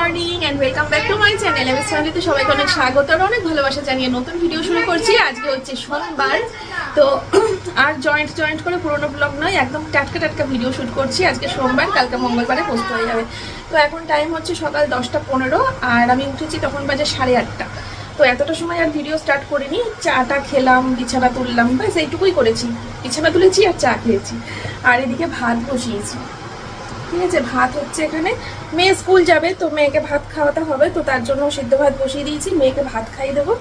Morning and welcome back to my channel. আমি চ্যানেলে সবাইকে অনেক স্বাগত আর অনেক ভালোবাসা জানিয়ে নতুন ভিডিও শুরু করছি। আজকে হচ্ছে সোমবার, তো আর জয়েন্ট করে পুরোনো ব্লগ নয়, একদম টাটকা ভিডিও শুট করছি। আজকে সোমবার, কালকে মঙ্গলবারে পোস্ট হয়ে যাবে। তো এখন টাইম হচ্ছে সকাল 10:15 আর আমি উঠেছি তখন বাজে 8:30। তো এতটা সময় আর ভিডিও স্টার্ট করিনি। চাটা খেলাম, বিছানা তুললাম, ব্যাস এইটুকুই করেছি। বিছানা তুলেছি আর চা খেয়েছি, আর এদিকে ভাত বসিয়েছি। ঠিক আছে, ভাত হচ্ছে এখানে, মেয়ে স্কুল যাবে তো মেয়েকে ভাত খাওয়াতে হবে, তো তার জন্য সিদ্ধ ভাত বসিয়ে দিয়েছি। মেয়েকে ভাত খাইয়ে দেবো,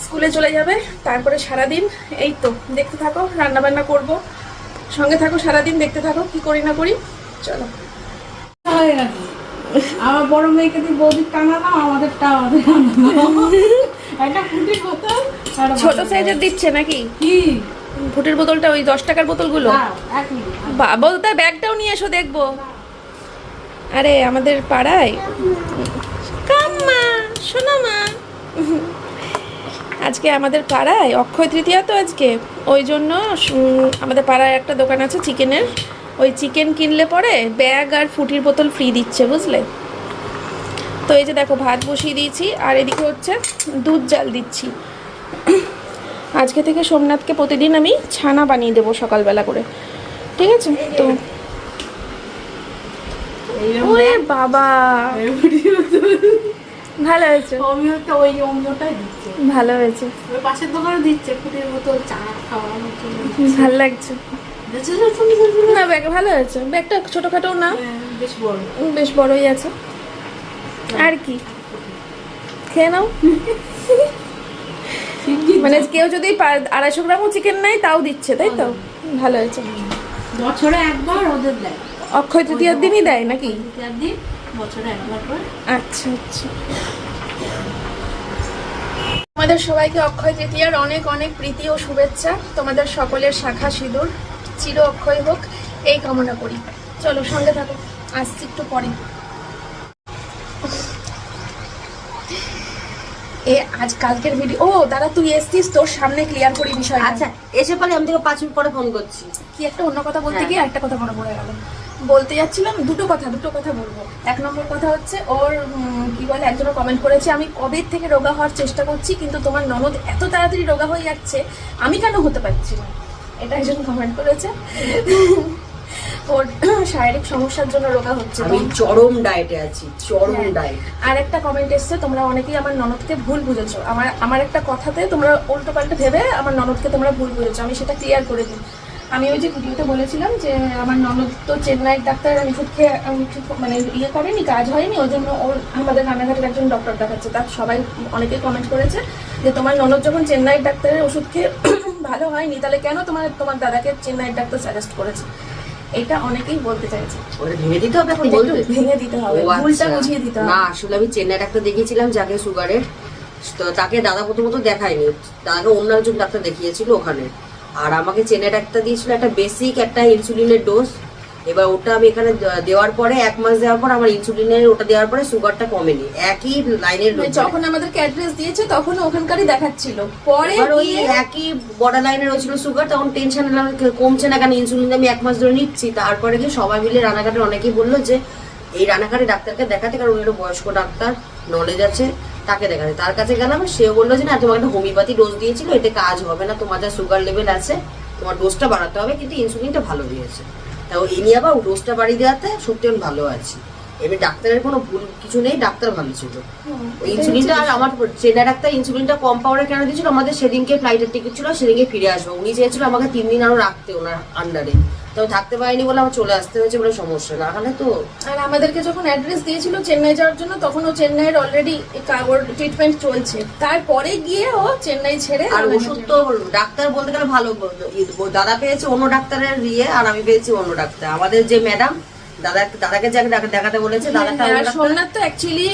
স্কুলে চলে যাবে। তারপরে সারাদিন এই তো দেখতে থাকো, রান্নাবান্না করব, সঙ্গে থাকো, সারাদিন দেখতে থাকো কি করি না করি। চলো। আমার বড় মেয়েকে দিয়ে বৌদির টানা নাও, আমাদেরটা আমাদের একটা ফুটির বোতল, ছোট সাইজের দিচ্ছে নাকি? কি ফুটের বোতলটা ওই 10 টাকার বোতলগুলো? এক মিনিট। বাবা, তার ব্যাগটাও নিয়ে এসো, দেখবো। আরে আমাদের পাড়ায় কাম্মা শোনা মা, আজকে আমাদের পাড়ায় অক্ষয় তৃতীয়া, তো আজকে ওই জন্য আমাদের পাড়ায় একটা দোকান আছে চিকেনের, ওই চিকেন কিনলে পরে ব্যাগ আর ফুটির বোতল ফ্রি দিচ্ছে, বুঝলে? তো এই যে দেখো ভাত বসিয়ে দিয়েছি, আর এদিকে হচ্ছে দুধ জাল দিচ্ছি। আজকে থেকে সোমনাথকে প্রতিদিন আমি ছানা বানিয়ে দেবো সকালবেলা করে, ঠিক আছে? তো ওরে বাবা, ভালো হয়েছে, অমিয়টা ওই অমিয়টাই দিচ্ছে, ভালো হয়েছে, ওই পাশের দোকানে দিচ্ছে ফুটির বোতল চা খাওয়ানোর জন্য। ভালো লাগছে না ব্যাগ? ভালো হয়েছে, ব্যাগটা ছোটখাটো না, বেশ বড়, বেশ বড়ই আছে। আর কি, খেয়ে নাও। মানে কেউ যদি 250 গ্রামও চিকেন নেয় তাও দিচ্ছে, তাই তো? ভালো হয়েছে। বছরে একবার ওদের দেয়, অক্ষয় তৃতীয়ার দিনই দেয় নাকি? তৃতীয়ার দিন বছরে একবার করে। আচ্ছা আচ্ছা। তোমাদের সবাইকে অক্ষয় তৃতীয়ার অনেক অনেক প্রীতি ও শুভেচ্ছা। তোমাদের সকলের শাখা সিঁদুর চির অক্ষয় হোক, এই কামনা করি। চলো সঙ্গে থাকো, আসছি একটু পরে। এ আজ কালকের ভিডিও, ও দাদা তুই এসছিস, তোর সামনে ক্লিয়ার করি বিষয়টা। আচ্ছা, এসে পরে আমি তোকে 5 মিনিট পরে ফোন করছি। কি একটা অন্য কথা বলতে গিয়ে একটা কথা মনে পড়ে গেল। বলতে যাচ্ছিলাম দুটো কথা বলবো। এক নম্বর কথা হচ্ছে, ওর কি বলে, একজনও কমেন্ট করেছে আমি কবে থেকে রোগা হওয়ার চেষ্টা করছি, কিন্তু তোমার ননদ এত তাড়াতাড়ি রোগা হয়ে যাচ্ছে, আমি কেন হতে পারছি না। এটা একজন কমেন্ট করেছে। ওর শারীরিক সমস্যার জন্য রোগা হচ্ছে। আমি চরম ডায়েটে আছি, চরম ডায়েট। আর একটা কমেন্ট এসছে, তোমরা অনেকেই আমার ননদকে ভুল বুঝেছো। আমার একটা কথাতে তোমরা উল্টো পাল্টা ভেবে আমার ননদকে তোমরা ভুল বুঝেছো, আমি সেটা ক্লিয়ার করে দিই। আমি ওই যে ভিডিওতে বলেছিলাম যে আমার ননদ তো চেন্নাইয়ের ডাক্তার ওষুধ খেয়ে মানে ইয়ে করেনি, কাজ হয়নি, ওই জন্য ওর আমাদের রানাঘাটের একজন ডক্টর দেখাচ্ছে। তার সবাই অনেকেই কমেন্ট করেছে যে তোমার ননদ যখন চেন্নাইয়ের ডাক্তারের ওষুধ খেয়ে ভালো হয়নি, তাহলে কেন তোমার দাদাকে চেন্নাইয়ের ডাক্তার সাজেস্ট করেছে। এটা অনেকেই বলতে চাইছে। ওরে ভেঙে দিতে হবে, এখন বলতে ভেঙে দিতে হবে, ভুলটা বুঝিয়ে দিতে হবে। না, আসলে আমি চেন্নাই ডাক্তার দেখিয়েছিলাম যাকে সুগারের, তো তাকে দাদা প্রথমত দেখায়নি, দাদাকে অন্য একজন ডাক্তার দেখিয়েছিল ওখানে। আর আমাকে চেন্নাই ডাক্তার দিয়েছিল একটা বেসিক একটা ইনসুলিনের ডোজ। এবার ওটা আমি এখানে দেওয়ার পরে 1 মাস দেওয়ার পর আমার ইনসুলিনের ওটা দেওয়ার পরে সুগারটা কমেনি, একই লাইনের। যখন আমাদেরকে অ্যাড্রেস দিয়েছে তখন ওখানকারই দেখাচ্ছিল, পরে ওই একই বর্ডার লাইনের হয়েছিল সুগার, তখন টেনশন কমছে না কেন, ইনসুলিন আমি 1 মাস ধরে নিচ্ছি। তারপরে কি সবাই মিলে রানাঘাটে অনেকেই বললো যে এই রানাঘাটে ডাক্তারকে দেখাতে, কারণ উনি একটা বয়স্ক ডাক্তার, নলেজ আছে, তাকে দেখাতে। তার কাছে গেলাম, সেও বললো যে না, তোমার একটা হোমিওপ্যাথি ডোজ দিয়েছিল, এতে কাজ হবে না, তোমার যা সুগার লেভেল আছে তোমার ডোজটা বাড়াতে হবে, কিন্তু ইনসুলিনটা ভালো দিয়েছে। তাও এই নিয়ে আবার ডোজটা বাড়িয়ে দেওয়াতে সত্যি আমি ভালো আছি। এমনি ডাক্তারের কোনো ভুল কিছু নেই, ডাক্তার ভালো ছিল। ইনসুলিনটা আর আমার চেন্নাই ডাক্তার ইনসুলিনটা কম পাওয়ারে কেন দিয়েছিল, আমাদের সেদিনকে ফ্লাইটের টিকিট ছিল, সেদিনকে ফিরে আসবো। উনি চেয়েছিল আমাকে 3 দিন আরো রাখতে ওনার আন্ডারে, তো থাকতে পারিনি বলে আমার চলে আসতে হয়েছে, বলে সমস্যা না হলে তো। আর আমাদেরকে যখন অ্যাড্রেস দিয়েছিল চেন্নাই যাওয়ার জন্য, তখন ও চেন্নাইয়ের অলরেডি ওর ট্রিটমেন্ট চলছে, তারপরে গিয়ে ও চেন্নাই ছেড়ে। আর ওষুধ তো ডাক্তার বলতে গেলে ভালো, দাদা পেয়েছে অন্য ডাক্তারের ইয়ে, আর আমি পেয়েছি অন্য ডাক্তার। আমাদের যে ম্যাডাম দাদাকে যাকে দেখাতে বলেছে, দাদাটা সোমনাথ তো অ্যাকচুয়ালি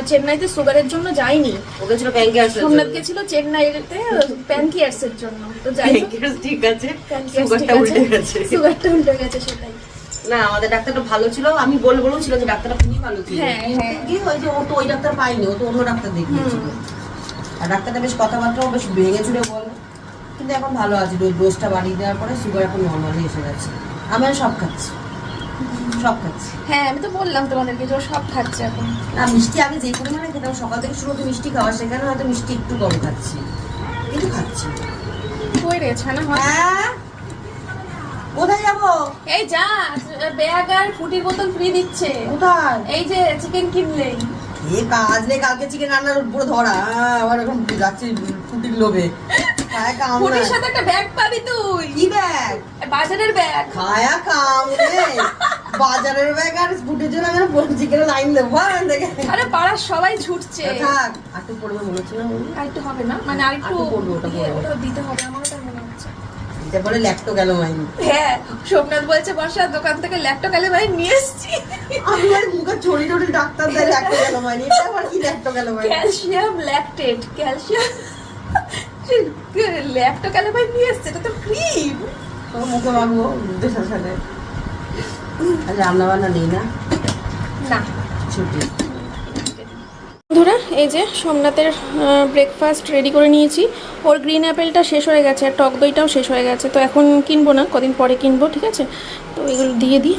চেন্নাইতে সুগারের জন্য যায়নি, ওকে ছিল প্যানক্রিয়াস। সোমনাথকে ছিল চেন্নাইতে প্যানক্রিয়াসের জন্য। তো যাই হোক, ঠিক আছে, সুগারটা উল্টে গেছে, সেটাই। না, আমাদের ডাক্তারটা ভালো ছিল, আমি বলেছিল যে ডাক্তারটা খুবই ভালো ছিল। হ্যাঁ, কি হয়েছে, ও তো ওই ডাক্তার পাইনি, ও তো অন্য ডাক্তার দেখিয়েছিল। আর ডাক্তারটা বেশ কথাবার্তাও বেশ ভেঙে চুরে বলে, কিন্তু এখন ভালো আছে। ডোজটা বাড়িয়ে দেওয়ার পরে সুগার এখন নর্মালি এসে গেছে। আমি আর সব খাচ্ছি। সব খাচ্ছি। হ্যাঁ আমি তো বললাম তোমাদেরকে যে ও সব খাচ্ছে এখন। না মিষ্টি আমি যে পরিমাণে খেতাম সকাল থেকে শুরু হতে মিষ্টি খাওয়া, সেখানে হয়তো মিষ্টি একটু কম খাচ্ছি, কিন্তু খাচ্ছি। কই রে ছানা হয়? হ্যাঁ কোথায় যাবো? এই যা, ব্যাগ আর ফুটির বোতল ফ্রি দিচ্ছে। কোথায়? এই যে চিকেন কিনলেই। এ কাজ নেই, কালকে চিকেন রান্নার পুরো ধরা। আবার এখন যাচ্ছি ফুটির লোভে। খায় কাম ফুটির সাথে একটা ব্যাগ পাবি তুই। কি ব্যাগ? বাজারের ব্যাগ। খায়া কাম রে, বাজারের ব্যাগ আর ফুটির জন্য আমি চিকেনের লাইন দেবো দেখে। আরে পাড়ার সবাই ছুটছে। থাক আর একটু পড়বে মনে হচ্ছে না? আর একটু হবে না, মানে আর একটু পড়বে, ওটা পড়বে। ওটা দিতে হবে, আমারও তাই মনে হচ্ছে। তারপরে ল্যাকটো গেল মাইনি। হ্যাঁ সোমনাথ বলছে বর্ষার দোকান থেকে ল্যাপটপ কালে ভাই নিয়ে এসেছি। আমি আর মুখে ছড়ি ছড়ি ডাক্তার দেয় ল্যাকটো গেল মাইনি। এটা আবার কি ল্যাকটো গেল মাইনি? ক্যালসিয়াম ল্যাকটেট, ক্যালসিয়াম ল্যাপটপ কালে ভাই নিয়ে এসেছে, এটা তো ক্রিম। তো মুখে মাখবো দেশের সাথে। আর রান্না বান্না নেই না? না ছুটি। বন্ধুরা এই যে সোমনাথের ব্রেকফাস্ট রেডি করে নিয়েছি। ওর গ্রিন অ্যাপেলটা শেষ হয়ে গেছে আর টক দইটাও শেষ হয়ে গেছে, তো এখন কিনবো না, কদিন পরে কিনবো, ঠিক আছে? তো এগুলো দিয়ে দিই।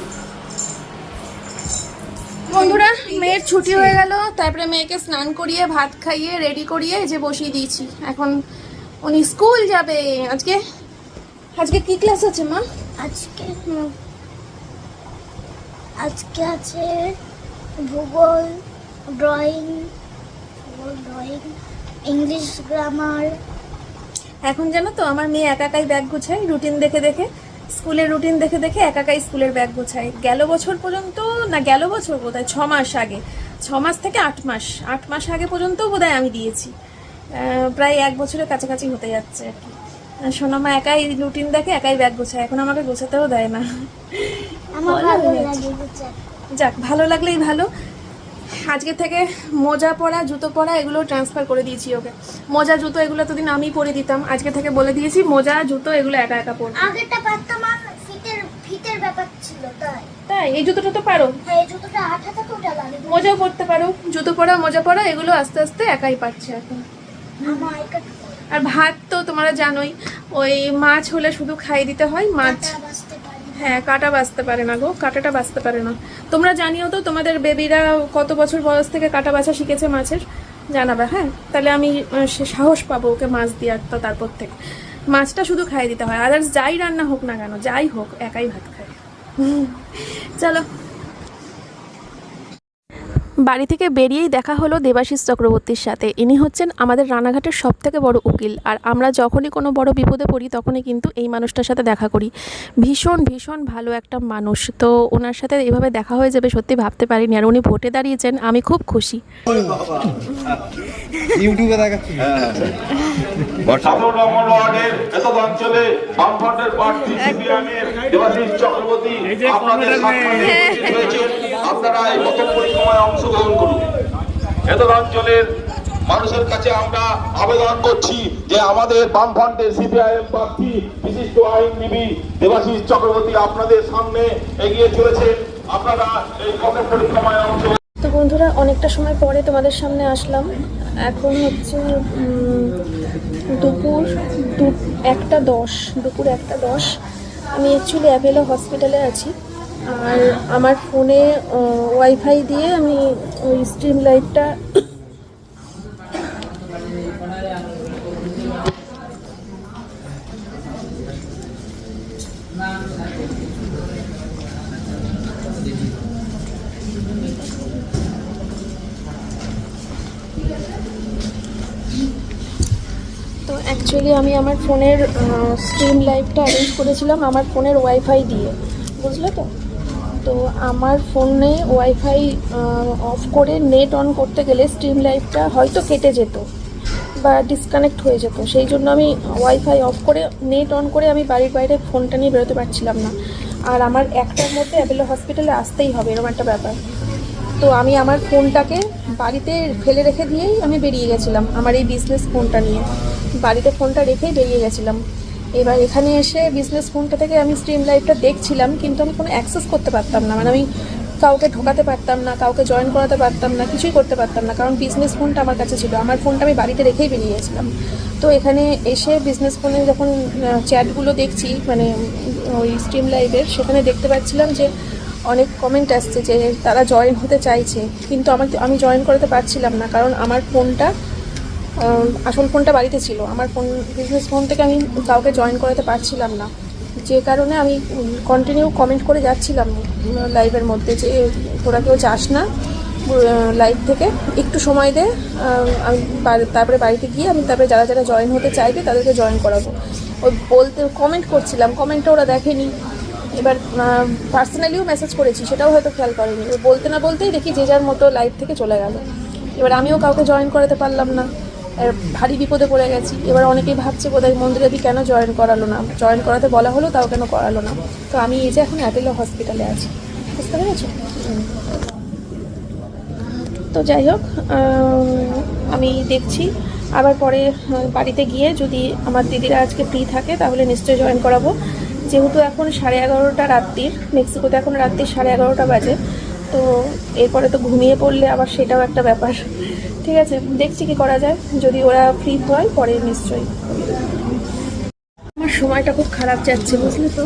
বন্ধুরা মেয়ের ছুটি হয়ে গেল, তারপরে মেয়েকে স্নান করিয়ে ভাত খাইয়ে রেডি করিয়ে এই যে বসিয়ে দিয়েছি। এখন উনি স্কুল যাবে। আজকে আজকে কি ক্লাস আছে মা? আজকে আছে ভূগোল, ড্রয়িং, ইংলিশ গ্রামার। এখন জানো তো আমার মেয়ে একাই ব্যাগ গোছায় রুটিন দেখে দেখে, স্কুলের রুটিন দেখে দেখে একাই স্কুলের ব্যাগ গোছায়। গেল বছর পর্যন্ত, না গেল বছর বোধহয় 6 মাস আগে, 6 মাস থেকে 8 মাস আগে পর্যন্ত বোধহয় আমি দিয়েছি। প্রায় 1 বছরের কাছাকাছি হতে যাচ্ছে আর কি। সোনামা একাই রুটিন দেখে একাই ব্যাগ গোছায়, এখন আমাকে গোছাতেও দেয় না। আমার ভালো লাগে বুঝতে। যাক ভালো লাগলেই ভালো। আজকে থেকে মোজা পরা জুতো পরা এগুলো ট্রান্সফার করে দিয়েছি ওকে। মোজা জুতো এগুলো এতদিন আমি পরে দিতাম, আজকে থেকে বলে দিয়েছি মোজা জুতো এগুলো একা একা পরবে। আগেরটা পারতাম না, ফিটের ব্যাপার ছিল তাই। তাই এই জুতোটা তো পারো, হ্যাঁ এই জুতোটা আঠা থাকে, ওটা লাগে। মোজাও পরতে পারো, জুতো পরা মোজা পরা এগুলো আস্তে আস্তে একাই পারছে এখন। আমার আইকাট আর ভাত তো তোমরা জানোই, ওই মাছ হলে শুধু খাইয়ে দিতে হয়। মাছ বাঁচতে পারি। হ্যাঁ কাঁটা বাঁচতে পারে না গো, কাঁটাটা বাঁচতে পারে না। তোমরা জানিও তো তোমাদের বেবিরা কত বছর বয়স থেকে কাঁটা বাছা শিখেছে মাছের, জানাবে। হ্যাঁ তাহলে আমি সে সাহস পাবো ওকে মাছ দিয়ে, তো তারপর থেকে মাছটা শুধু খাইয়ে দিতে হয়, আদার্স যাই রান্না হোক না কেন, যাই হোক একাই ভাত খায়। চলো। বাড়ি থেকে বেরিয়েই দেখা হলো দেবাশিস চক্রবর্তীর সাথে। ইনি হচ্ছেন আমাদের রানাঘাটের সবথেকে বড় উকিল, আর আমরা যখনই কোনো বড় বিপদে পড়ি তখনই কিন্তু এই মানুষটার সাথে দেখা করি। ভীষণ ভীষণ ভালো একটা মানুষ, তো ওনার সাথে এভাবে দেখা হয়ে যাবে সত্যি ভাবতে পারিনি। আর উনি ভোটে দাঁড়িয়েছেন, আমি খুব খুশি। ইউটিউবে দেখাচ্ছি। আপনারা এই প্রথম পরিক্রমায় অংশগ্রহণ করুন। এতদ অঞ্চলের মানুষের কাছে আমরা আবেদন করছি যে আমাদের বামফ্রন্টের সিপিআইএম প্রার্থী বিশিষ্ট আইনজীবী দেবাশিস চক্রবর্তী আপনাদের সামনে এগিয়ে চলেছেন। আপনারা এই প্রথম পরিক্রমায় অংশগ্রহণ। তো বন্ধুরা অনেকটা সময় পরে তোমাদের সামনে আসলাম। এখন হচ্ছে দুপুর 1:10। আমি অ্যাকচুয়ালি অ্যাপেলো হসপিটালে আছি, আর আমার ফোনে ওয়াইফাই দিয়ে আমি ওই স্ট্রিম লাইটটা তো অ্যাকচুয়ালি আমি আমার ফোনের স্ট্রিম লাইভটা অ্যারেঞ্জ করেছিলাম আমার ফোনের ওয়াইফাই দিয়ে, বুঝলে তো? তো আমার ফোনে ওয়াইফাই অফ করে নেট অন করতে গেলে স্ট্রিম লাইভটা হয়তো কেটে যেত বা ডিসকানেক্ট হয়ে যেত, সেই জন্য আমি ওয়াইফাই অফ করে নেট অন করে আমি বাড়ির বাইরে ফোনটা নিয়ে বেরোতে পারছিলাম না। আর আমার 1টার মধ্যে অ্যাপেলো হসপিটালে আসতেই হবে, এরকম একটা ব্যাপার। তো আমি আমার ফোনটাকে বাড়িতে ফেলে রেখে দিয়েই আমি বেরিয়ে গেছিলাম, আমার এই বিজনেস ফোনটা নিয়ে বাড়িতে ফোনটা রেখেই বেরিয়ে গেছিলাম। এবার এখানে এসে বিজনেস ফোনটা থেকে আমি স্ট্রিম লাইভটা দেখছিলাম, কিন্তু আমি কোনো অ্যাক্সেস করতে পারতাম না, মানে আমি কাউকে ঢোকাতে পারতাম না, কাউকে জয়েন করাতে পারতাম না, কিছুই করতে পারতাম না, কারণ বিজনেস ফোনটা আমার কাছে ছিল। আমার ফোনটা আমি বাড়িতে রেখেই বেরিয়ে গেছিলাম। তো এখানে এসে বিজনেস ফোনে যখন চ্যাটগুলো দেখছি, মানে ওই স্ট্রিম লাইভের, সেখানে দেখতে পাচ্ছিলাম যে অনেক কমেন্ট আসছে যে তারা জয়েন হতে চাইছে, কিন্তু আমি জয়েন করতে পারছিলাম না, কারণ আমার ফোনটা আসল ফোনটা বাড়িতে ছিল। আমার ফোন বিজনেস ফোন থেকে আমি কাউকে জয়েন করাতে পারছিলাম না, যে কারণে আমি কন্টিনিউ কমেন্ট করে যাচ্ছিলাম লাইভের মধ্যে যে তোরা কেউ চাস না লাইভ থেকে, একটু সময় দে, আমি তারপরে বাড়িতে গিয়ে আমি তারপরে যারা যারা জয়েন হতে চাইবে তাদেরকে জয়েন করাবো। ওই বলতে কমেন্ট করছিলাম, কমেন্টটা ওরা দেখেনি। এবার পার্সোনালিও মেসেজ করেছি, সেটাও হয়তো খেয়াল করেনি। বলতে না বলতেই দেখি যে যার মতো লাইভ থেকে চলে গেল। এবার আমিও কাউকে জয়েন করাতে পারলাম না, ভারী বিপদে পড়ে গেছি। এবার অনেকেই ভাবছে বোধহয় মন্দিরাদি কেন জয়েন করালো না, জয়েন করাতে বলা হলো তাও কেন করালো না। তো আমি এই যে এখন অ্যাপেলো হসপিটালে আছি, বুঝতে পেরেছো? তো যাই হোক, আমি দেখছি আবার পরে বাড়িতে গিয়ে যদি আমার দিদিরা আজকে ফ্রি থাকে তাহলে নিশ্চয়ই জয়েন করাবো। যেহেতু এখন 11:30 রাত্রির, মেক্সিকোতে এখন রাত্রির 11:30 বাজে, তো এরপরে তো ঘুমিয়ে পড়লে আবার সেটাও একটা ব্যাপার। ঠিক আছে, দেখছি কি করা যায়, যদি ওরা ফ্রি হয় পরে নিশ্চয়ই। আমার সময়টা খুব খারাপ যাচ্ছে, বুঝলি তো,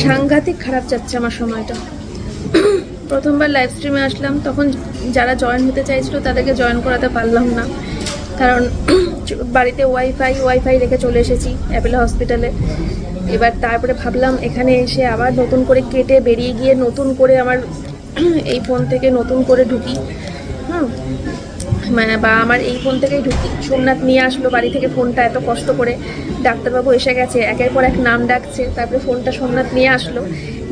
সাংঘাতিক খারাপ যাচ্ছে আমার সময়টা। প্রথমবার লাইভ স্ট্রিমে আসলাম, তখন যারা জয়েন হতে চাইছিল তাদেরকে জয়েন করাতে পারলাম না, কারণ বাড়িতে ওয়াইফাই রেখে চলে এসেছি অ্যাপেলো হসপিটালে। এবার তারপরে ভাবলাম এখানে এসে আবার নতুন করে কেটে বেরিয়ে গিয়ে নতুন করে আমার এই ফোন থেকে নতুন করে ঢুকি, বা আমার এই ফোন থেকেই ঢুকি। সোমনাথ নিয়ে আসলো বাড়ি থেকে ফোনটা এত কষ্ট করে, ডাক্তারবাবু এসে গেছে, একের পর এক নাম ডাকছে, তারপরে ফোনটা সোমনাথ নিয়ে আসলো।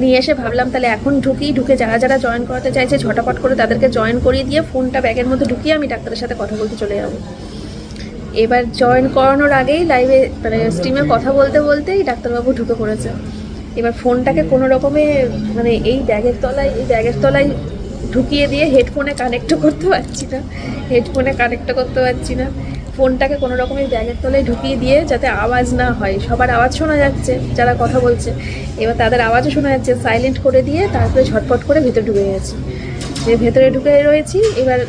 নিয়ে এসে ভাবলাম তাহলে এখন ঢুকে যারা যারা জয়েন করাতে চাইছে ঝটাপট করে তাদেরকে জয়েন করিয়ে দিয়ে ফোনটা ব্যাগের মধ্যে ঢুকিয়ে আমি ডাক্তারের সাথে কথা বলতে চলে যাবো। এবার জয়েন করানোর আগেই লাইভে মানে স্ট্রিমে কথা বলতে বলতেই ডাক্তারবাবু ঢুকে পড়েছে। এবার ফোনটাকে কোনো রকমে মানে এই ব্যাগের তলায় ঢুকিয়ে দিয়ে হেডফোনে কানেক্টও করতে পারছি না, ফোনটাকে কোনো রকমের ব্যাগের তলায় ঢুকিয়ে দিয়ে যাতে আওয়াজ না হয়, সবার আওয়াজ শোনা যাচ্ছে যারা কথা বলছে, এবার তাদের আওয়াজও শোনা যাচ্ছে, সাইলেন্ট করে দিয়ে তারপরে ঝটপট করে ভেতরে ঢুকে গেছি। ভেতরে ঢুকে রয়েছি, এবার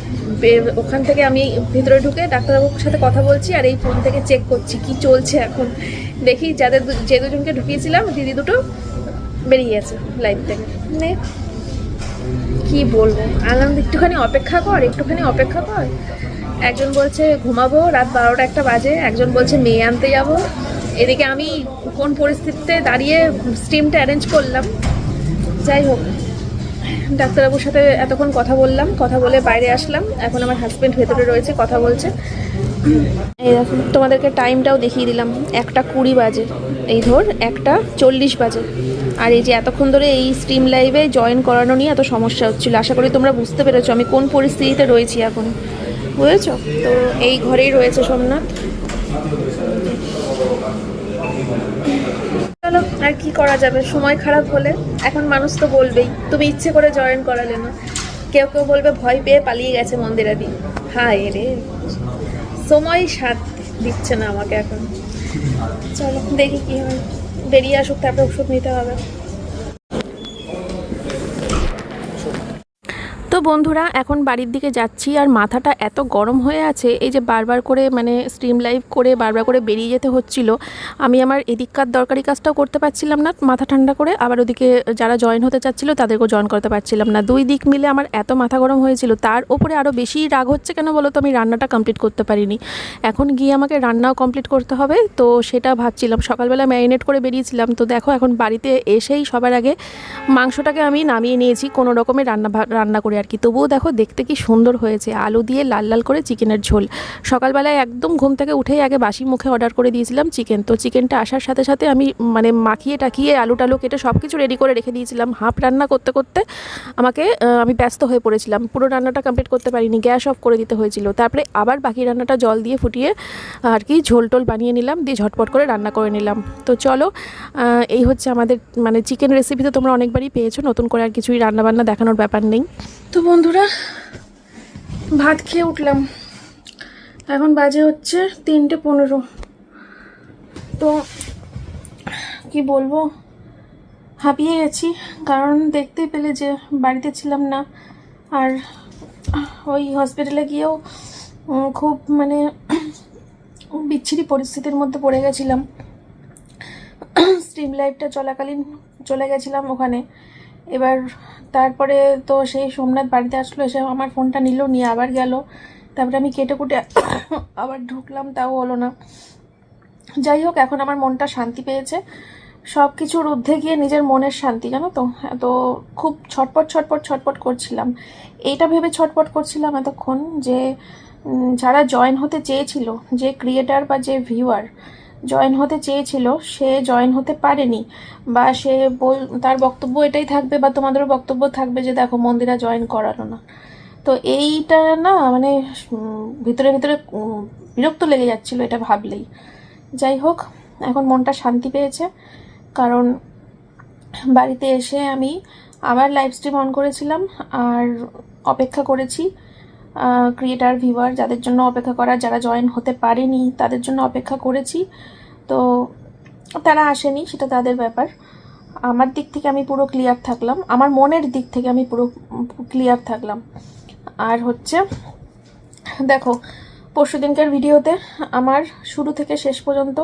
ওখান থেকে আমি ভেতরে ঢুকে ডাক্তারবাবুর সাথে কথা বলছি আর এই ফোন থেকে চেক করছি কি চলছে। এখন দেখি যে দুজনকে ঢুকিয়েছিলাম দিদি দুটো বেরিয়ে গেছে লাইভ থেকে। মানে কি বলবো, আনন্দ একটুখানি অপেক্ষা কর। একজন বলছে ঘুমাবো, রাত 12টা বাজে, একজন বলছে মেয়ে আনতে যাবো। এদিকে আমি কোন পরিস্থিতিতে দাঁড়িয়ে স্ট্রিমটা অ্যারেঞ্জ করলাম। যাই হোক, ডাক্তারবাবুর সাথে এতক্ষণ কথা বলে বাইরে আসলাম। এখন আমার হাজব্যান্ড ভেতরে রয়েছে, কথা বলছে। এই দেখুন, তোমাদেরকে টাইমটাও দেখিয়ে দিলাম, 1:20 বাজে, এই ধর 1:40 বাজে। আর এই যে এতক্ষণ ধরে এই স্ট্রিম লাইভে জয়েন করানো নিয়ে এত সমস্যা হচ্ছিল। আশা করি তোমরা বুঝতে পেরেছো আমি কোন পরিস্থিতিতে রয়েছি এখন, বুঝেছো? তো এই ঘরেই রয়েছে সোমনাথ। চলো, আর কি করা যাবে, সময় খারাপ হলে এখন মানুষ তো বলবেই তুমি ইচ্ছে করে জয়েন করালে না। কেউ বলবে ভয় পেয়ে পালিয়ে গেছে মন্দিরাদি। হায় রে, সময় সাথ দিচ্ছে না আমাকে এখন। চলো দেখি কি হয়, বেরিয়ে আসুক তারপরে ওষুধ নিতে হবে। তো বন্ধুরা, এখন বাড়ির দিকে যাচ্ছি আর মাথাটা এত গরম হয়ে আছে, এই যে বারবার করে মানে স্ট্রিম লাইভ করে বারবার করে বেরিয়ে যেতে হচ্ছিল। আমি আমার এদিককার দরকারি কাজটাও করতে পারছিলাম না মাথা ঠান্ডা করে, আবার ওদিকে যারা জয়েন হতে চাচ্ছিল তাদেরকেও জয়েন করতে পারছিলাম না। দুই দিক মিলে আমার এত মাথা গরম হয়েছিল। তার ওপরে আরও বেশি রাগ হচ্ছে কেন বলো তো, আমি রান্নাটা কমপ্লিট করতে পারিনি। এখন গিয়ে আমাকে রান্নাও কমপ্লিট করতে হবে, তো সেটা ভাবছিলাম। সকালবেলা ম্যারিনেট করে বেরিয়েছিলাম, তো দেখো এখন বাড়িতে এসেই সবার আগে মাংসটাকে আমি নামিয়ে নিয়েছি কোনো রকমের রান্না করে আর কি। তবুও দেখো দেখতে কি সুন্দর হয়েছে, আলু দিয়ে লাল লাল করে চিকেনের ঝোল। সকালবেলায় একদম ঘুম থেকে উঠেই আগে বাসি মুখে অর্ডার করে দিয়েছিলাম চিকেন। তো চিকেনটা আসার সাথে সাথে আমি মানে মাখিয়ে টাকিয়ে আলু টালু কেটে সব কিছু রেডি করে রেখে দিয়েছিলাম। হাফ রান্না করতে করতে আমি ব্যস্ত হয়ে পড়েছিলাম, পুরো রান্নাটা কমপ্লিট করতে পারিনি, গ্যাস অফ করে দিতে হয়েছিল। তারপরে আবার বাকি রান্নাটা জল দিয়ে ফুটিয়ে আর কি ঝোল টোল বানিয়ে নিলাম, দিয়ে ঝটপট করে রান্না করে নিলাম। তো চলো, এই হচ্ছে আমাদের মানে চিকেন রেসিপি। তো তোমরা অনেকবারই পেয়েছো, নতুন করে আর কিছুই রান্নাবান্না দেখানোর ব্যাপার নেই। তো বন্ধুরা, ভাত খেয়ে উঠলাম, এখন বাজে হচ্ছে 3:15। তো কি বলবো, হাঁপিয়ে গেছি, কারণ দেখতেই পেলে যে বাড়িতে ছিলাম না। আর ওই হসপিটালে গিয়েও খুব মানে বিচ্ছিরি পরিস্থিতির মধ্যে পড়ে গেছিলাম। স্ট্রিম লাইভটা চলাকালীন চলে গেছিলাম ওখানে। এবার তারপরে তো সেই সোমনাথ বাড়িতে আসলো, এসে আমার ফোনটা নিল, নিয়ে আবার গেল। তারপরে আমি কেটে কুটে আবার ঢুকলাম, তাও হলো না। যাই হোক, এখন আমার মনটা শান্তি পেয়েছে। সব কিছুর ঊর্ধ্বে গিয়ে নিজের মনের শান্তি, জানো তো। তো খুব ছটপট করছিলাম, এইটা ভেবে ছটপট করছিলাম এতক্ষণ যে যারা জয়েন হতে চেয়েছিল, যে ক্রিয়েটার বা যে ভিউয়ার জয়েন হতে চেয়েছিল, সে জয়েন হতে পারেনি, বা সে তার বক্তব্য এটাই থাকবে, বা তোমাদেরও বক্তব্য থাকবে যে দেখো মন্দিরা জয়েন করালো না। তো এইটা না মানে ভিতরে ভিতরে বিরক্ত লেগে যাচ্ছিল এটা ভাবলেই। যাই হোক, এখন মনটা শান্তি পেয়েছে, কারণ বাড়িতে এসে আমি আবার লাইভ স্ট্রিম অন করেছিলাম আর অপেক্ষা করেছি ক্রিয়েটার ভিউয়ার যাদের জন্য অপেক্ষা করার, যারা জয়েন হতে পারেনি তাদের জন্য অপেক্ষা করেছি। তো তারা আসেনি, সেটা তাদের ব্যাপার। আমার দিক থেকে আমি পুরো ক্লিয়ার থাকলাম, আমার মনের দিক থেকে আমি পুরো ক্লিয়ার থাকলাম। আর হচ্ছে দেখো, পরশুদিনকার ভিডিওতে আমার শুরু থেকে শেষ পর্যন্ত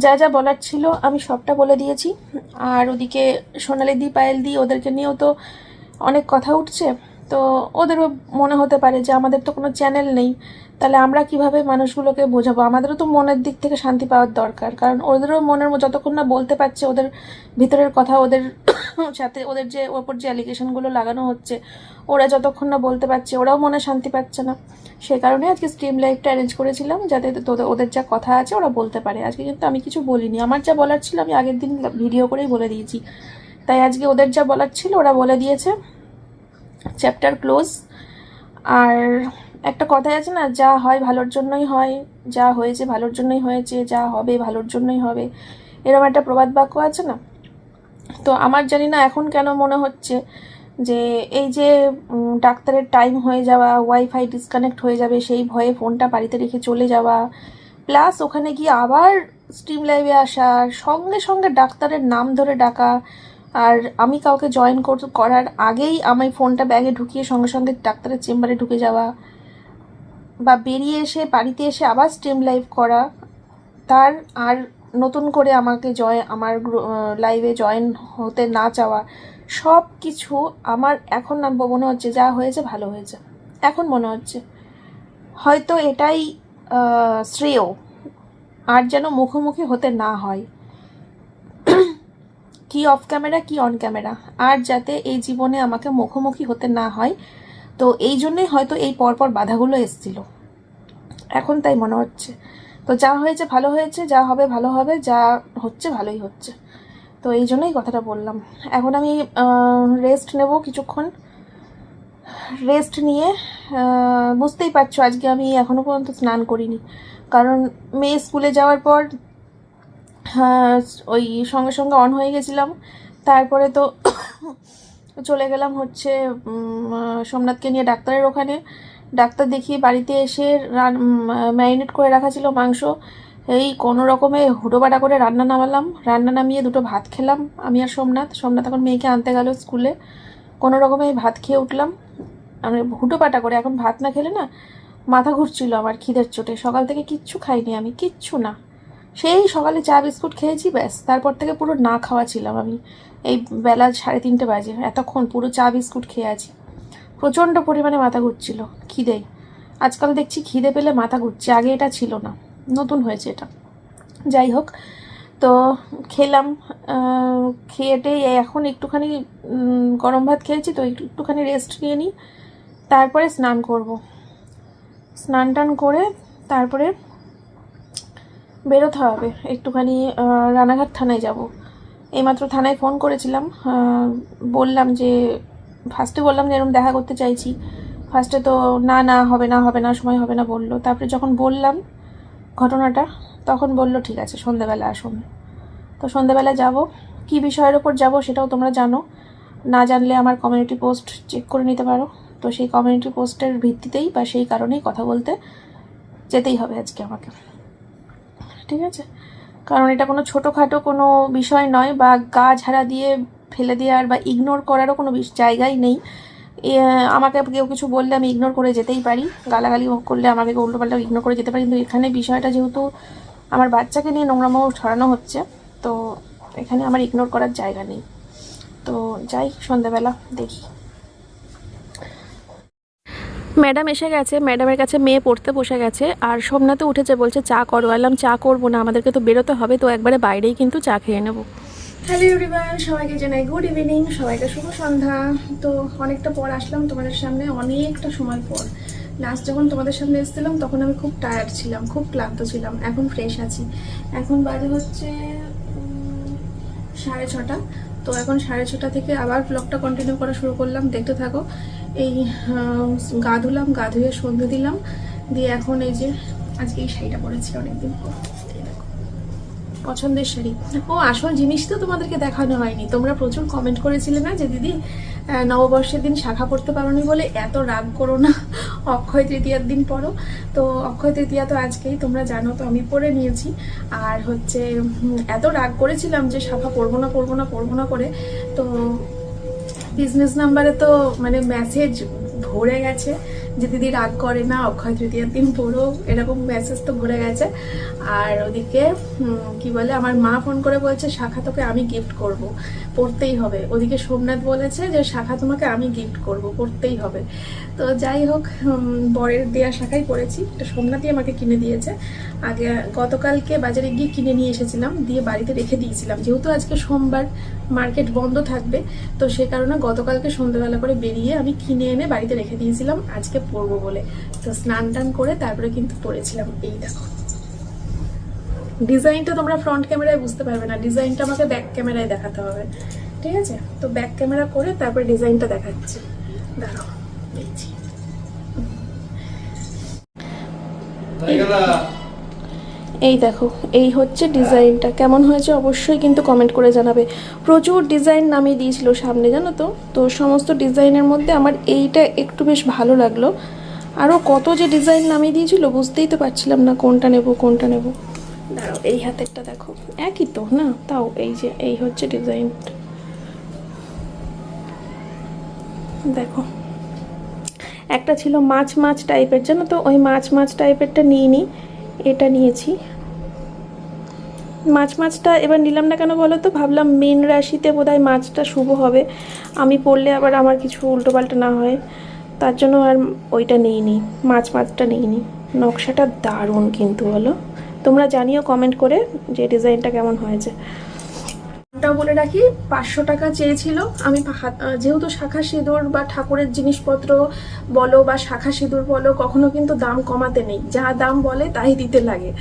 যা যা বলার ছিল আমি সবটা বলে দিয়েছি। আর ওদিকে সোনালিদি, পায়েলদি, ওদেরকে নিয়েও তো অনেক কথা উঠছে। তো ওদেরও মনে হতে পারে যে আমাদের তো কোনো চ্যানেল নেই, তাহলে আমরা কিভাবে মানুষগুলোকে বোঝাবো। আমাদেরও তো মনের দিক থেকে শান্তি পাওয়ার দরকার, কারণ ওদেরও মনের যতক্ষণ না বলতে পারছে ওদের ভিতরের কথা, ওদের সাথে ওদের যে ওপর যে অ্যালিগেশনগুলো লাগানো হচ্ছে, ওরা যতক্ষণ না বলতে পারছে, ওরাও মনে শান্তি পাচ্ছে না। সেই কারণে আজকে স্ট্রিম লাইভটা অ্যারেঞ্জ করেছিলাম, যাতে ওদের যা কথা আছে ওরা বলতে পারে। আজকে কিন্তু আমি কিছু বলিনি, আমার যা বলার ছিল আমি আগের দিন ভিডিও করেই বলে দিয়েছি। তাই আজকে ওদের যা বলার ছিল ওরা বলে দিয়েছে, চ্যাপ্টার ক্লোজ। আর একটা কথাই আছে না, যা হয় ভালোর জন্যই হয়, যা হয়েছে ভালোর জন্যই হয়েছে, যা হবে ভালোর জন্যই হবে, এরকম একটা প্রবাদ বাক্য আছে না। তো আমার জানি না এখন কেন মনে হচ্ছে যে এই যে ডাক্তারের টাইম হয়ে যাওয়া, ওয়াইফাই ডিসকানেক্ট হয়ে যাবে সেই ভয়ে ফোনটা বাড়িতে রেখে চলে যাওয়া, প্লাস ওখানে গিয়ে আবার স্ট্রিম লাইভে আসা, সঙ্গে সঙ্গে ডাক্তারের নাম ধরে ডাকা, আর আমি কাউকে জয়েন করার আগেই আমি ফোনটা ব্যাগে ঢুকিয়ে সঙ্গে সঙ্গে ডাক্তারের চেম্বারে ঢুকে যাওয়া, বা বেরিয়ে এসে বাড়িতে এসে আবার স্ট্রিম লাইভ করা, তার আর নতুন করে আমাকে আমার লাইভে জয়েন হতে না চাওয়া, সব কিছু আমার এখন মনে হচ্ছে যা হয়েছে ভালো হয়েছে। এখন মনে হচ্ছে হয়তো এটাই শ্রেয়, আর যেন মুখোমুখি হতে না হয়, কি অফ ক্যামেরা কি অন ক্যামেরা, আর যাতে এই জীবনে আমাকে মুখোমুখি হতে না হয়। তো এই জন্যই হয়তো এই পরপর বাধাগুলো এসেছিল, এখন তাই মনে হচ্ছে। তো যা হয়েছে ভালো হয়েছে, যা হবে ভালো হবে, যা হচ্ছে ভালোই হচ্ছে। তো এই জন্যই কথাটা বললাম। এখন আমি রেস্ট নেব কিছুক্ষণ, রেস্ট নিয়ে বুঝতেই পারছো আজকে আমি এখনও পর্যন্ত স্নান করিনি, কারণ মেয়ে স্কুলে যাওয়ার পর ওই সঙ্গে সঙ্গে অন হয়ে গেছিলাম। তারপরে তো চলে গেলাম হচ্ছে সোমনাথকে নিয়ে ডাক্তারের ওখানে। ডাক্তার দেখিয়ে বাড়িতে এসে ম্যারিনেট করে রাখা ছিল মাংস, এই কোনো রকমে হুটোপাটা করে রান্না নামালাম। রান্না নামিয়ে দুটো ভাত খেলাম আমি আর সোমনাথ এখন মেয়েকে আনতে গেল স্কুলে। কোনো রকমে ভাত খেয়ে উঠলাম, আমি হুটোপাটা করে। এখন ভাত না খেলে না মাথা ঘুরছিল আমার খিদের চোটে। সকাল থেকে কিচ্ছু খাইনি আমি, কিচ্ছু না। সেই সকালে চা বিস্কুট খেয়েছি, ব্যাস। তারপর থেকে পুরো না খাওয়া ছিলাম আমি, এই বেলা 3:30 বাজে, এতক্ষণ পুরো চা বিস্কুট খেয়ে আছি। প্রচণ্ড পরিমাণে মাথা ঘুরছিল খিদে। আজকাল দেখছি খিদে পেলে মাথা ঘুরছে, আগে এটা ছিল না, নতুন হয়েছে এটা। যাই হোক, তো খেলাম, খেয়েটে এখন একটুখানি গরম ভাত খেয়েছি, তো একটুখানি রেস্ট নিয়ে নিই, তারপরে স্নান করব। স্নান টান করে তারপরে বেরোতে হবে একটুখানি, রানাঘাট থানায় যাব। এইমাত্র থানায় ফোন করেছিলাম, বললাম যে ফার্স্টে বললাম যে এরকম দেখা করতে চাইছি। ফার্স্টে তো না হবে না সময় হবে না বললো। তারপরে যখন বললাম ঘটনাটা, তখন বলল ঠিক আছে সন্ধ্যাবেলা আসুন। তো সন্ধ্যাবেলা যাব। কি বিষয়ের ওপর যাব সেটাও তোমরা জানো, না জানলে আমার কমিউনিটি পোস্ট চেক করে নিতে পারো। তো সেই কমিউনিটি পোস্টের ভিত্তিতেই বা সেই কারণেই কথা বলতে যেতেই হবে আজকে আমাকে, ঠিক আছে? কারণ এটা কোনো ছোটোখাটো কোনো বিষয় নয়, বা গা ঝাড়া দিয়ে ফেলে দেওয়ার বা ইগনোর করারও কোনো জায়গাই নেই। আমাকে কেউ কিছু বললে আমি ইগনোর করে যেতেই পারি, গালাগালি করলে আমাকে উল্টোপাল্টা ইগনোর করে যেতে পারি, কিন্তু এখানে বিষয়টা যেহেতু আমার বাচ্চাকে নিয়ে নোংরামো ছড়ানো হচ্ছে, তো এখানে আমার ইগনোর করার জায়গা নেই। তো তো যাই সন্ধ্যাবেলা দেখি। ম্যাডাম এসে গেছে, ম্যাডামের কাছে মেয়ে পড়তে বসে গেছে, আর সোমনাথও উঠেছে, বলছে চা করো। এলাম চা করবো না, আমাদেরকে তো বেরোতে হবে, তো একবারে বাইরেই কিন্তু চা খেয়ে নেবো। হ্যালো এভরিওয়ান, সবাইকে জানাই গুড ইভিনিং, সবাইকে শুভ সন্ধ্যা। তো অনেকটা পর আসলাম তোমাদের সামনে, অনেকটা সময় পর। লাস্ট যখন তোমাদের সামনে এসেছিলাম তখন আমি খুব টায়ার্ড ছিলাম, খুব ক্লান্ত ছিলাম। এখন ফ্রেশ আছি। এখন বাজে হচ্ছে 6:30। তো এখন 6:30 থেকে আবার ব্লগটা কন্টিনিউ করা শুরু করলাম, দেখতে থাকো। এই গা ধুলাম, গা ধুয়ে সন্ধ্যে দিলাম, দিয়ে এখন এই যে আজকে এই শাড়িটা পরেছি অনেকদিন পর, পছন্দের শাড়ি। ও আসল জিনিস তো তোমাদেরকে দেখানো হয়নি। তোমরা প্রচুর কমেন্ট করেছিলে না যে দিদি নববর্ষের দিন শাখা পড়তে পারোনি বলে, এত রাগ করো না, অক্ষয় তৃতীয়ার দিন পড়ো। তো অক্ষয় তৃতীয়া তো আজকেই, তোমরা জানো, তো আমি পড়ে নিয়েছি। আর হচ্ছে এত রাগ করেছিলাম যে শাখা পড়বো না করে, তো বিজনেস নাম্বারে তো মানে মেসেজ ভরে গেছে যে দিদি রাগ করে না, অক্ষয় তৃতীয়ার দিন পড়ো, এরকম মেসেজ তো ভরে গেছে। আর ওদিকে কি বলে, আমার মা ফোন করে বলছে শাখা তোকে আমি গিফট করব, পড়তেই হবে। ওদিকে সোমনাথ বলেছে যে শাখা তোমাকে আমি গিফট করব, পড়তেই হবে। তো যাই হোক, বরের দেয়া শাখাই পড়েছি, এটা সোমনাথই আমাকে কিনে দিয়েছে। আগে গতকালকে বাজারে গিয়ে কিনে নিয়ে এসেছিলাম, দিয়ে বাড়িতে রেখে দিয়েছিলাম, যেহেতু আজকে সোমবার মার্কেট বন্ধ থাকবে, তো সে কারণে গতকালকে সন্ধ্যাবেলা করে বেরিয়ে আমি কিনে এনে বাড়িতে রেখে দিয়েছিলাম আজকে পরবো বলে। তো স্নান টান করে তারপরে কিন্তু পরেছিলাম। এই দেখো ডিজাইনটা তোমরা ফ্রন্ট ক্যামেরায় বুঝতে পারবে না, ডিজাইনটা আমাকে ব্যাক ক্যামেরায় দেখাতে হবে, ঠিক আছে? তো ব্যাক ক্যামেরা করে তারপরে ডিজাইনটা দেখাচ্ছি, দাঁড়াও দেখছি। এই দেখো, এই হচ্ছে ডিজাইনটা, কেমন হয়েছে অবশ্যই কিন্তু কমেন্ট করে জানাবে। প্রচুর ডিজাইন নামিয়ে দিয়েছিল সামনে, জানো তো। তো সমস্ত ডিজাইনের মধ্যে আমার এইটা একটু বেশ ভালো লাগলো। আরও কত যে ডিজাইন নামিয়ে দিয়েছিল, বুঝতেই তো পারছিলাম না কোনটা নেব। দাঁড়াও, এই হাতেরটা দেখো, একই তো না, তাও এই যে এই হচ্ছে ডিজাইনটা, দেখো। একটা ছিল মাছ টাইপের, জানো তো, ওই মাছ টাইপেরটা নিইনি, এটা নিয়েছি। মাছটা এবার নিলাম না কেন বলো তো, ভাবলাম মীন রাশিতে বোধহয় মাছটা শুভ হবে, আমি পড়লে আবার আমার কিছু উল্টোপাল্টা না হয়, তার জন্য আর ওইটা নিইনি, মাছটা নিইনি। নকশাটা দারুণ কিন্তু, বলো তোমরা জানিও কমেন্ট করে যে ডিজাইনটা কেমন হয়েছে। ওটাও বলে রাখি, 500 টাকা চেয়েছিল। আমি যেহেতু শাখা সিঁদুর বা ঠাকুরের জিনিসপত্র বলো বা শাখা সিঁদুর বলো, কখনো কিন্তু দাম কমাতে নেই, যা দাম বলে তাই দিতে লাগে।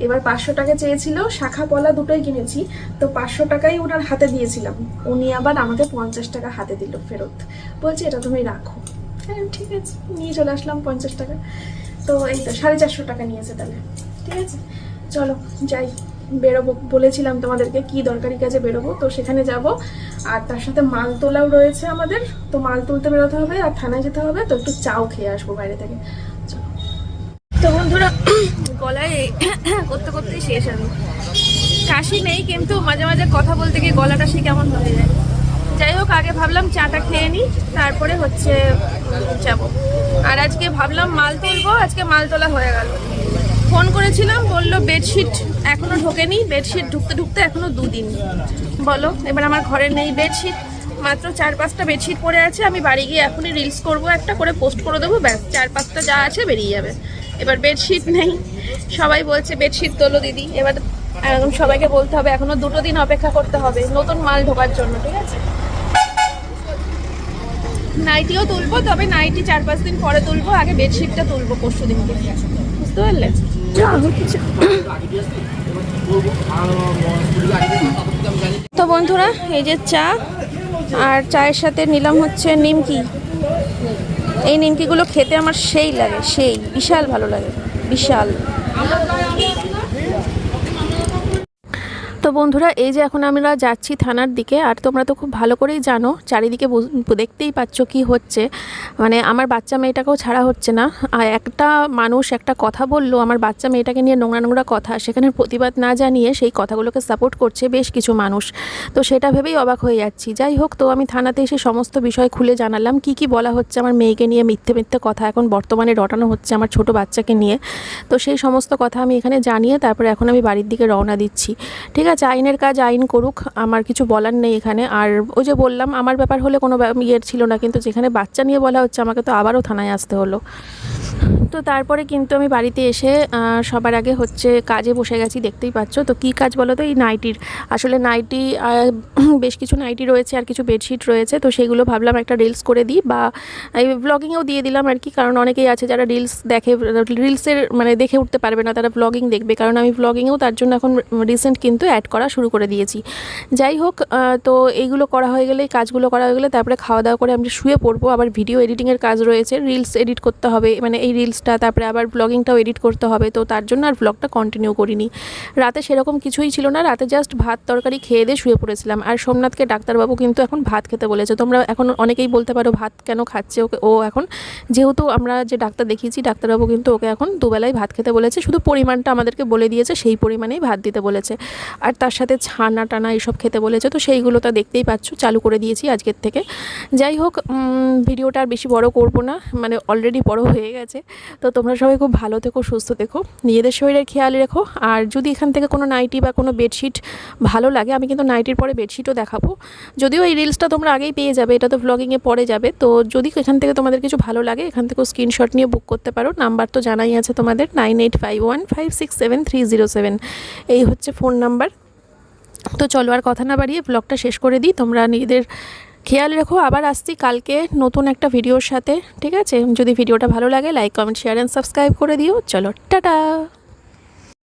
এবার 500 টাকা চেয়েছিল, শাখা পলা দুটোই কিনেছি, তো 500 টাকাই ওনার হাতে দিয়েছিলাম। উনি আবার আমাকে 50 টাকা হাতে দিল ফেরত, বলছে এটা তুমি রাখো। হ্যাঁ ঠিক আছে, নিয়ে চলে আসলাম 50 টাকা। তো এই তো 450 টাকা নিয়েছে তাহলে, ঠিক আছে। চলো যাই, বেরোবো, বলেছিলাম তোমাদেরকে কি দরকারি কাজে বেরোবো, তো সেখানে যাব। আর তার সাথে মাল তোলাও রয়েছে আমাদের, তো মাল তুলতে বেরোতে হবে আর থানায় যেতে হবে, তো একটু চাও খেয়ে আসবো বাইরে থেকে। চলো। তো বন্ধুরা, গলায় করতেই শেষ আমি, কাশি নেই কিন্তু মাঝে মাঝে কথা বলতে গিয়ে গলাটা সে কেমন হয়ে যায়। যাই হোক, আগে ভাবলাম চাটা খেয়ে নিই, তারপরে হচ্ছে যাবো। আর আজকে ভাবলাম মাল তুলবো, আজকে মাল তোলা হয়ে গেল। ফোন করেছিলাম, বললো বেডশিট এখনো ঢোকেনি, বেডশিট ঢুকতে এখনো 2 দিন। বলো, এবার আমার ঘরে নেই বেডশিট, মাত্র 4-5টা বেডশিট পড়ে আছে। আমি বাড়ি গিয়ে এখনই রিলস করবো, একটা করে পোস্ট করে দেবো, ব্যাস 4-5টা যা আছে বেরিয়ে যাবে। এবার বেডশিট নেই, সবাই বলছে বেডশিট তোলো দিদি। এবার এখন সবাইকে বলতে হবে, এখনো 2 দিন অপেক্ষা করতে হবে নতুন মাল ঢোকার জন্য, ঠিক আছে। নাইটিও তুলবো, তবে নাইটি 4-5 দিন পরে তুলবো, আগে বেডশিটটা তুলবো পরশু দিনকে, বুঝতে পারলে? তো বন্ধুরা, এই যে চা, আর চায়ের সাথে নিলাম হচ্ছে নিমকি। এই নিমকিগুলো খেতে আমার সেই লাগে, সেই বিশাল ভালো লাগে, বিশাল। তো বন্ধুরা, এই যে এখন আমরা যাচ্ছি থানার দিকে, আর তোমরা তো খুব ভালো করেই জানো, চারিদিকে দেখতেই পাচ্ছ কি হচ্ছে, মানে আমার বাচ্চা মেয়েটাকেও ছাড়া হচ্ছে না। আর একটা মানুষ একটা কথা বললো আমার বাচ্চা মেয়েটাকে নিয়ে, নোংরা কথা, সেখানে প্রতিবাদ না জানিয়ে সেই কথাগুলোকে সাপোর্ট করছে বেশ কিছু মানুষ। তো সেটা ভেবেই অবাক হয়ে যাচ্ছি। যাই হোক, তো আমি থানাতে এসে সমস্ত বিষয় খুলে জানালাম, কি বলা হচ্ছে আমার মেয়েকে নিয়ে, মিথ্যে কথা এখন বর্তমানে রটানো হচ্ছে আমার ছোট বাচ্চাকে নিয়ে। তো সেই সমস্ত কথা আমি এখানে জানিয়ে তারপরে এখন আমি বাড়ির দিকে রওনা দিচ্ছি, ঠিক আছে, আইনের কাজ আইন করুক, আমার কিছু বলার নেই এখানে। আর ওই যে বললাম আমার ব্যাপার হলে কোনো ইয়ের ছিল না, কিন্তু যেখানে বাচ্চা নিয়ে বলা হচ্ছে আমাকে তো আবারও থানায় আসতে হলো। তো তারপরে কিন্তু আমি বাড়িতে এসে সবার আগে হচ্ছে কাজে বসে গেছি, দেখতেই পাচ্ছ। তো কী কাজ বলো তো, এই নাইটির, আসলে নাইটি বেশ কিছু নাইটি রয়েছে আর কিছু বেডশিট রয়েছে, তো সেগুলো ভাবলাম একটা রিলস করে দিই, বা এই ব্লগিংয়েও দিয়ে দিলাম আর কি। কারণ অনেকেই আছে যারা রিলস দেখে, রিলসের মানে দেখে উঠতে পারবে না, তারা ব্লগিং দেখবে, কারণ আমি ব্লগিংয়েও তার জন্য এখন রিসেন্ট কিন্তু অ্যাড করা শুরু করে দিয়েছি। যাই হোক, তো এইগুলো করা হয়ে গেলে, এই কাজগুলো করা হয়ে গেলে তারপরে খাওয়া দাওয়া করে আমি শুয়ে পড়বো। আবার ভিডিও এডিটিংয়ের কাজ রয়েছে, রিলস এডিট করতে হবে, মানে এই রিলসটা, তারপরে আবার ব্লগিংটাও এডিট করতে হবে। তো তার জন্য আর ব্লগটা কন্টিনিউ করিনি। রাতে সেরকম কিছুই ছিল না, রাতে জাস্ট ভাত তরকারি খেয়ে দিয়ে শুয়ে পড়েছিলাম। আর সোমনাথকে ডাক্তারবাবু কিন্তু এখন ভাত খেতে বলেছে। তোমরা এখন অনেকেই বলতে পারো ভাত কেন খাচ্ছে ওকে, ও এখন যেহেতু আমরা যে ডাক্তার দেখিয়েছি, ডাক্তারবাবু কিন্তু ওকে এখন দুবেলায় ভাত খেতে বলেছে, শুধু পরিমাণটা আমাদেরকে বলে দিয়েছে, সেই পরিমাণেই ভাত দিতে বলেছে। আর তার সাথে ছানা টানা এইসব খেতে বলেছে, তো সেইগুলো তো দেখতেই পাচ্ছ চালু করে দিয়েছি আজকের থেকে। যাই হোক, ভিডিওটা আর বেশি বড় করব না, মানে অলরেডি বড় হয়ে গেছে। তো তোমরা সবাই খুব ভালো থেকো, সুস্থ থেকো, নিজেদের শরীরের খেয়াল রেখো। আর যদি এখান থেকে কোনো নাইটি বা কোনো বেডশিট ভালো লাগে, আমি কিন্তু নাইটির পরে বেডশিটও দেখাবো। যদিও এই রিলসটা তোমরা আগেই পেয়ে যাবে, এটা তো ব্লগিংয়ে পরে যাবে। তো যদি এখান থেকে তোমাদের কিছু ভালো লাগে, এখান থেকেও স্ক্রিনশট নিয়ে বুক করতে পারো। নাম্বার তো জানাই আছে তোমাদের, 9851567307, এই হচ্ছে ফোন নাম্বার। তো চলো আর কথা না বাড়িয়ে ব্লগটা শেষ করে দিই। তোমরা নিজেদের খেয়াল রেখো, আবার আসছি কালকে নতুন একটা ভিডিওর সাথে, ঠিক আছে? যদি ভিডিওটা ভালো লাগে like, comment, share and subscribe করে দিও। চলো, টাটা।